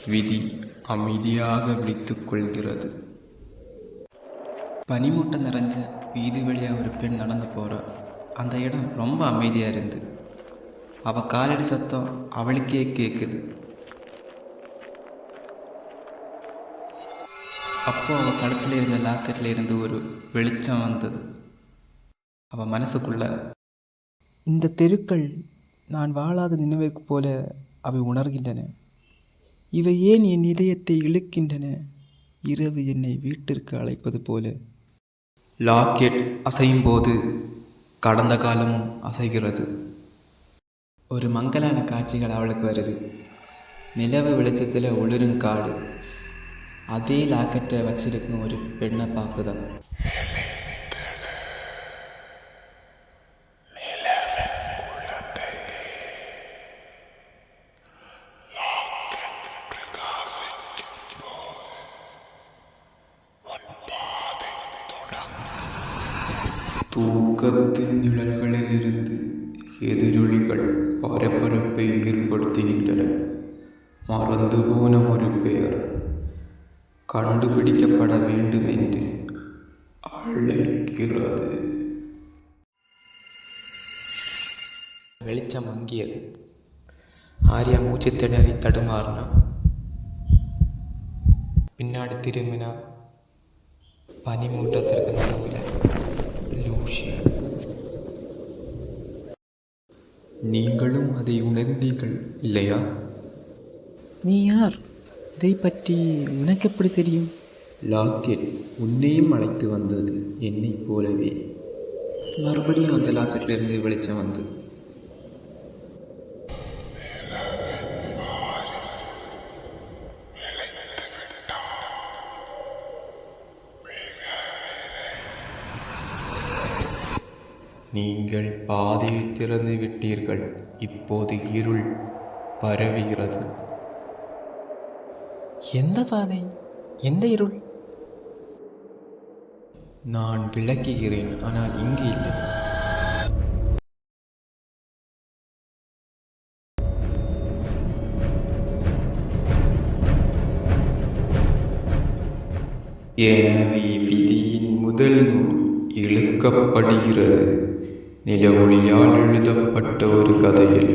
விதி அமைதியாக விழித்துக் கொள்கிறது. பனிமூட்டை நிறைஞ்ச வீதி வழியாக ஒரு பெண் நடந்து போகிறா. அந்த இடம் ரொம்ப அமைதியாக இருந்து. அவள் காலடி சத்தம் அவளுக்கே கேட்குது. அப்போ அவள் கழுத்தில் இருந்த லாக்கெட்டில் இருந்து ஒரு வெளிச்சம் வந்தது. அவள் மனசுக்குள்ள, இந்த தெருக்கள் நான் வாழாத நினைவுக்கு போல அவை உணர்கின்றன. இவை ஏன் என் இதயத்தை இழுக்கின்றன? இரவு என்னை வீட்டிற்கு அழைப்பது போல. லாக்கெட் அசையும் போது கடந்த காலமும் அசைகிறது. ஒரு மங்கலான காட்சிகள் அவளுக்கு வருது. நிலவு வெளிச்சத்தில் ஒளிரும் காடு. அதே லாக்கெட்டை வச்சிருக்கும் ஒரு பெண்ணை பார்க்குதான். தூக்கத்தின் நிழல்களில் இருந்து எதிரொலிகள் பரபரப்பை ஏற்படுத்துகின்றன. மறந்து போன ஒரு பெயர் கண்டுபிடிக்கப்பட வேண்டும் என்று அழைக்கிறது. வெளிச்சம் மங்கியது. ஆர்யா மூச்சு திணறி தடுமாறினா. பின்னாடி திரும்பினா. பனிமூட்டத்திற்கு நடுவில் லூஷியா. நீங்களும் அதை உணர்ந்தீர்கள் இல்லையா? நீ யார்? இதை பற்றி உனக்கு எப்படி தெரியும்? லாக்கெட் உன்னையும் அழைத்து வந்தது, என்னை போலவே. மறுபடியும் அந்த லாக்கெட்டிலிருந்து வெளிச்சம் வந்து. நீங்கள் பாதையை திறந்து விட்டீர்கள். இப்போது இருள் பரவுகிறது. எந்த பாதை? எந்த இருள்? நான் விளக்குகிறேன், ஆனால் இங்கு இல்லை. எனவே விதியின் முதல் நூல் இழுக்கப்படுகிறது. நிலவொளியால் எழுதப்பட்ட ஒரு கதையில்